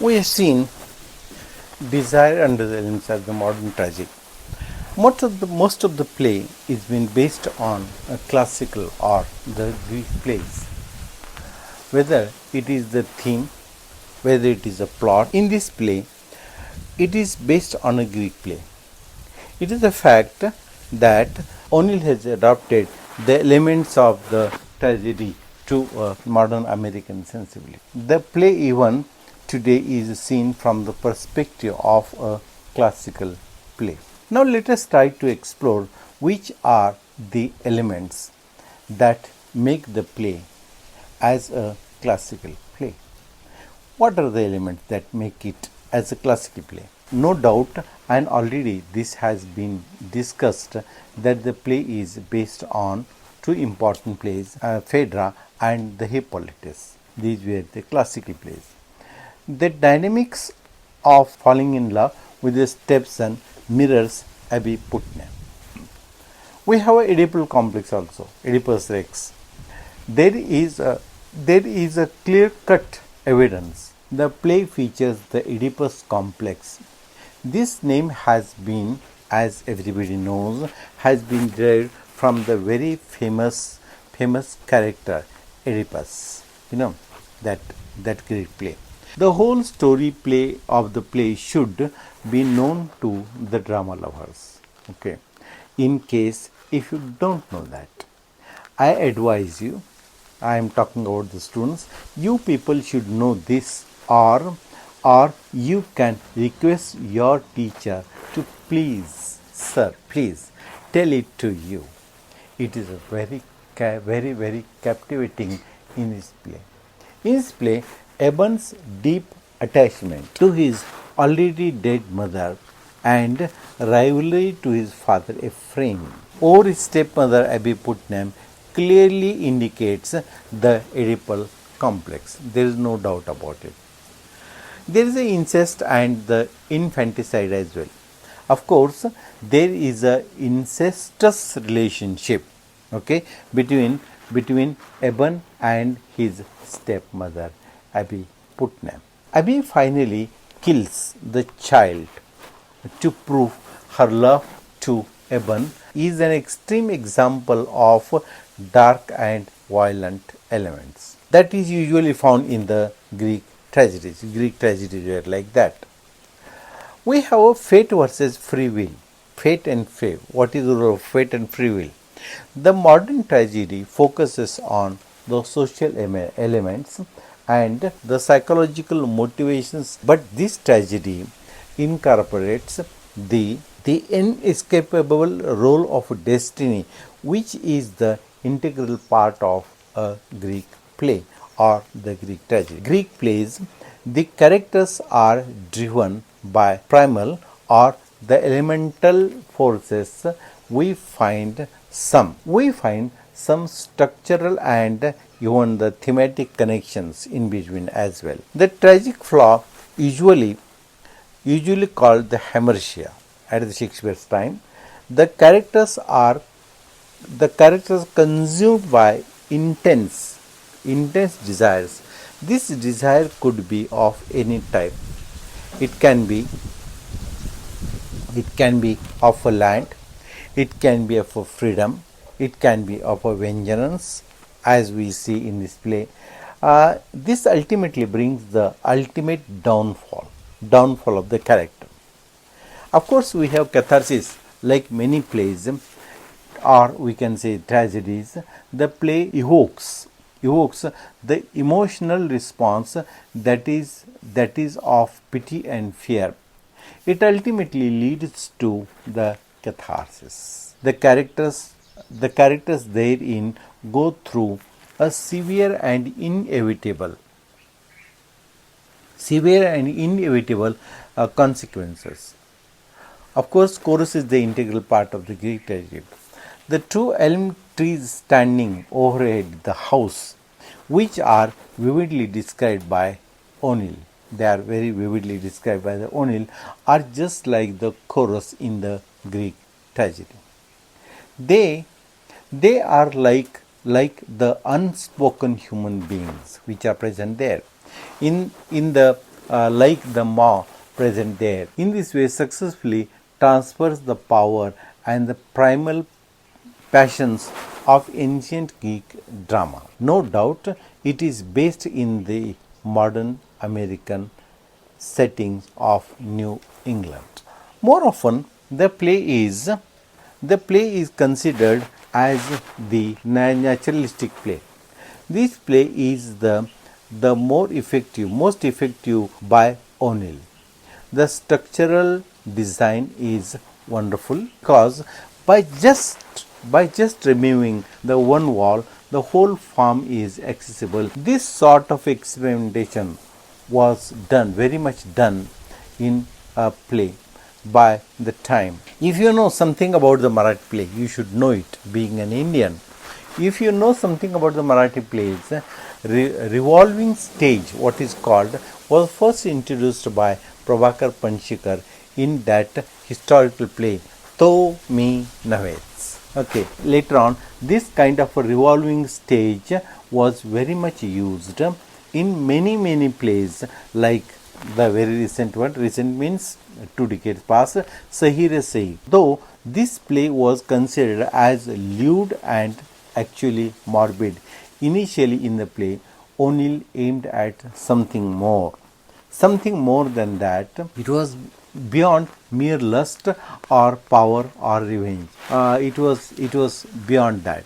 We have seen Desire under the Elms as the modern tragic. Most of the play is been based on a classical or the Greek plays. Whether it is the theme, whether it is a plot. In this play, it is based on a Greek play. It is a fact that O'Neill has adopted the elements of the tragedy to a modern American sensibility. The play even today is seen from the perspective of a classical play. Now let us try to explore which are the elements that make the play as a classical play. What are the elements that make it as a classical play? No doubt, and already this has been discussed, that the play is based on two important plays, Phaedra and the Hippolytus. These were the classical plays. The dynamics of falling in love with a stepson mirrors Abbie Putnam. We have a Oedipal complex also, Oedipus Rex. There is a clear-cut evidence. The play features the Oedipus complex. This name has been, as everybody knows, has been derived from the very famous character Oedipus. That Greek play. The whole story play of the play should be known to the drama lovers. Okay. In case if you don't know that, I advise you, I am talking about the students, you people should know this, or you can request your teacher to please, sir, please tell it to you. It is a very captivating in this play. In this play, Eben's deep attachment to his already dead mother and rivalry to his father Ephraim over his stepmother Abbie Putnam clearly indicates the Oedipal complex. There is no doubt about it. There is the incest and the infanticide as well. Of course, there is a incestuous relationship, okay, between Eben and his stepmother Abbie Putnam. Abbie finally kills the child to prove her love to Eben is an extreme example of dark and violent elements that is usually found in the Greek tragedies. Greek tragedies were like that. We have a fate versus free will. Fate and fate. What is the role of fate and free will? The modern tragedy focuses on the social elements and the psychological motivations, but this tragedy incorporates the inescapable role of destiny, which is the integral part of a Greek play or the Greek tragedy. Greek plays, the characters are driven by primal or the elemental forces. We find some structural and even the thematic connections in between as well. The tragic flaw usually called the hamartia at the Shakespeare's time. The characters consumed by intense desires. This desire could be of any type. It can be of a land, it can be of a freedom, it can be of a vengeance, as we see in this play. This ultimately brings the ultimate downfall of the character. Of course, we have catharsis, like many plays, or we can say tragedies. The play evokes the emotional response that is of pity and fear. It ultimately leads to the catharsis. The characters therein go through a severe and inevitable consequences. Of course, chorus is the integral part of the Greek tragedy. The two elm trees standing overhead the house, which are vividly described by O'Neill, they are very vividly described by the O'Neill, are just like the chorus in the Greek tragedy. They are like the unspoken human beings which are present there. In the like the maw present there. In this way, successfully transfers the power and the primal passions of ancient Greek drama. No doubt, it is based in the modern American settings of New England. More often, the play is considered as the naturalistic play. This play is the most effective by O'Neill. The structural design is wonderful because by just removing the one wall, the whole farm is accessible. This sort of experimentation was very much done in a play by the time. If you know something about the Marathi play, you should know it, being an Indian. If you know something about the Marathi plays, revolving stage, what is called, was first introduced by Prabhakar Panshikar in that historical play, To Me Navets. Okay. Later on, this kind of a revolving stage was very much used in many plays, like the very recent one. Recent means 2 decades past, Sahi Re Sahi. Though this play was considered as lewd and actually morbid initially in the play, O'Neill aimed at something more than that. It was beyond mere lust or power or revenge. It was beyond that.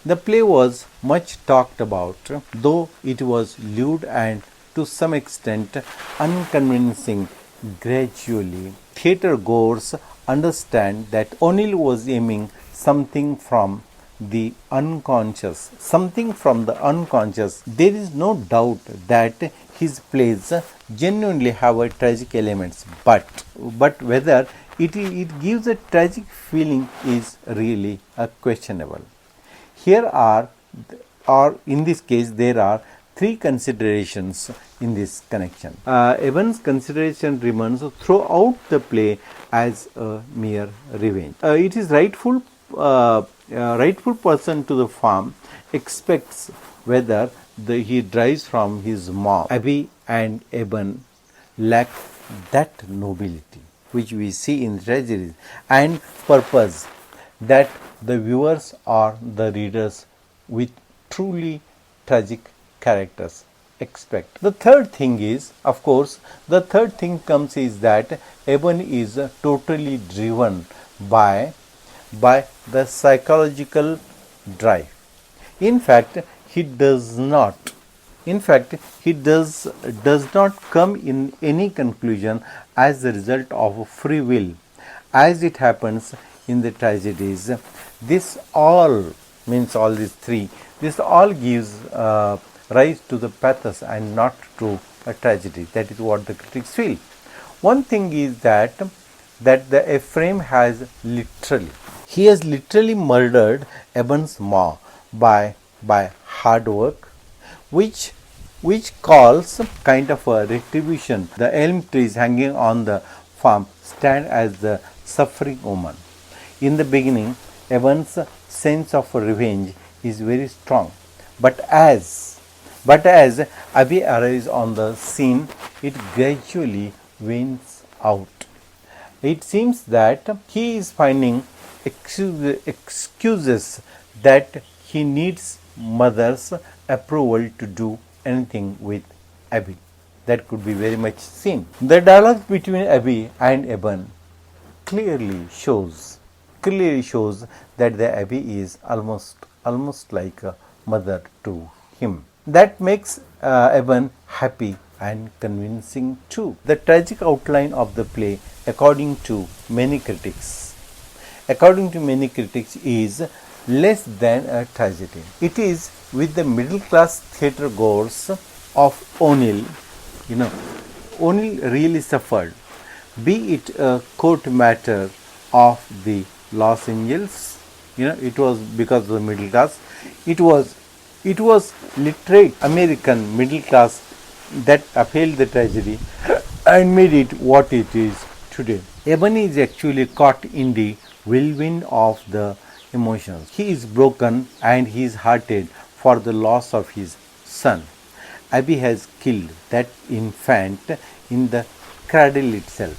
The play was much talked about, though it was lewd and to some extent unconvincing. Gradually, theatre goers understand that O'Neill was aiming something from the unconscious. There is no doubt that his plays genuinely have a tragic elements, but whether it gives a tragic feeling is really questionable. Here are, or in this case, there are 3 considerations in this connection. Evans' consideration remains throughout the play as a mere revenge. It is rightful person to the farm expects whether he drives from his maw. Abbie and Eben lack that nobility which we see in tragedies and purpose that the viewers or the readers with truly tragic characters expect. The third thing is, of course, is that Eben is totally driven by the psychological drive. In fact, he does not come in any conclusion as the result of free will, as it happens in the tragedies. This all means all these 3. This all gives rise to the pathos and not to a tragedy. That is what the critics feel. One thing is that the Ephraim has literally murdered Eben's maw by hard work, which calls kind of a retribution. The elm trees hanging on the farm stand as the suffering woman. In the beginning, Eben's sense of revenge is very strong, but as Abbie arrives on the scene, it gradually wanes out. It seems that he is finding excuses that he needs mother's approval to do anything with Abbie. That could be very much seen. The dialogue between Abbie and Eben clearly shows that the Abbie is almost like a mother to him. That makes Eben happy and convincing too. The tragic outline of the play, according to many critics, is less than a tragedy. It is with the middle class theatre goers of O'Neill. O'Neill really suffered, be it a court matter of the Los Angeles. It was because of the middle class. It was literate American middle class that upheld the tragedy and made it what it is today. Eben is actually caught in the whirlwind of the emotions. He is broken and he is hearted for the loss of his son. Abbie has killed that infant in the cradle itself.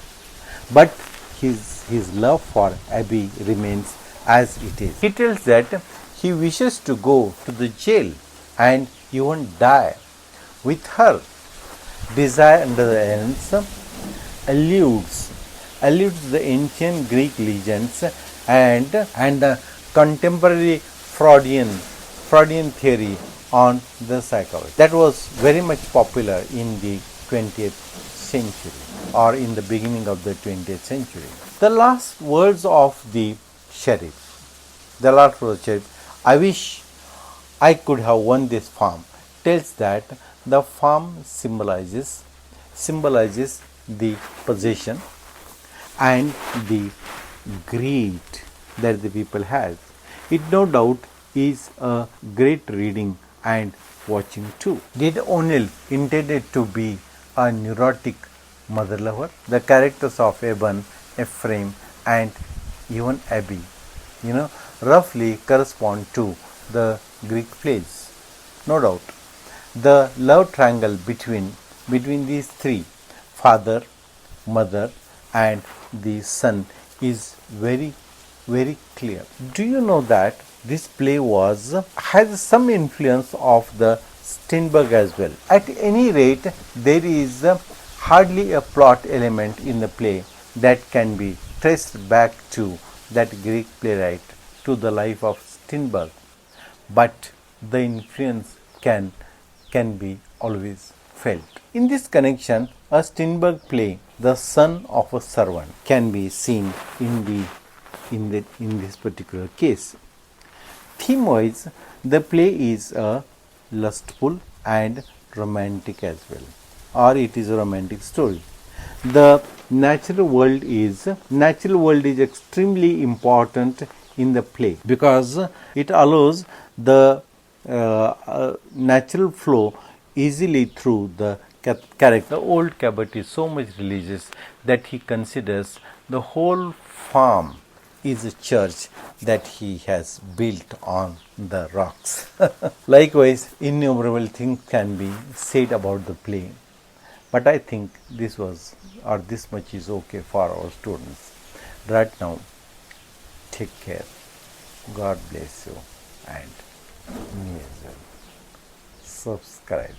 But his love for Abbie remains as it is. He tells that he wishes to go to the jail and even die with her. Desire under the Elms alludes the ancient Greek legends and the contemporary Freudian theory on the psychology that was very much popular in the 20th century or in the beginning of the 20th century. The last words of the sheriff, I wish I could have won this farm, tells that the farm symbolizes the possession and the greed that the people have. It no doubt is a great reading and watching too. Did O'Neill intended to be a neurotic mother lover? The characters of Eben, Ephraim and even Abbie, roughly correspond to the Greek plays. No doubt. The love triangle between these three, father, mother and the son, is very, very clear. Do you know that this play has some influence of the Strindberg as well? At any rate, there is hardly a plot element in the play that can be traced back to that Greek playwright, to the life of Strindberg, but the influence can be always felt. In this connection, a Strindberg play, The Son of a Servant, can be seen in this particular case. Theme-wise, the play is a lustful and romantic as well, or it is a romantic story. The natural world is extremely important in the play because it allows the natural flow easily through the character. The old Cabot is so much religious that he considers the whole farm is a church that he has built on the rocks. Likewise, innumerable things can be said about the play, but I think this much is okay for our students. Right now, take care. God bless you and me as well. Subscribe.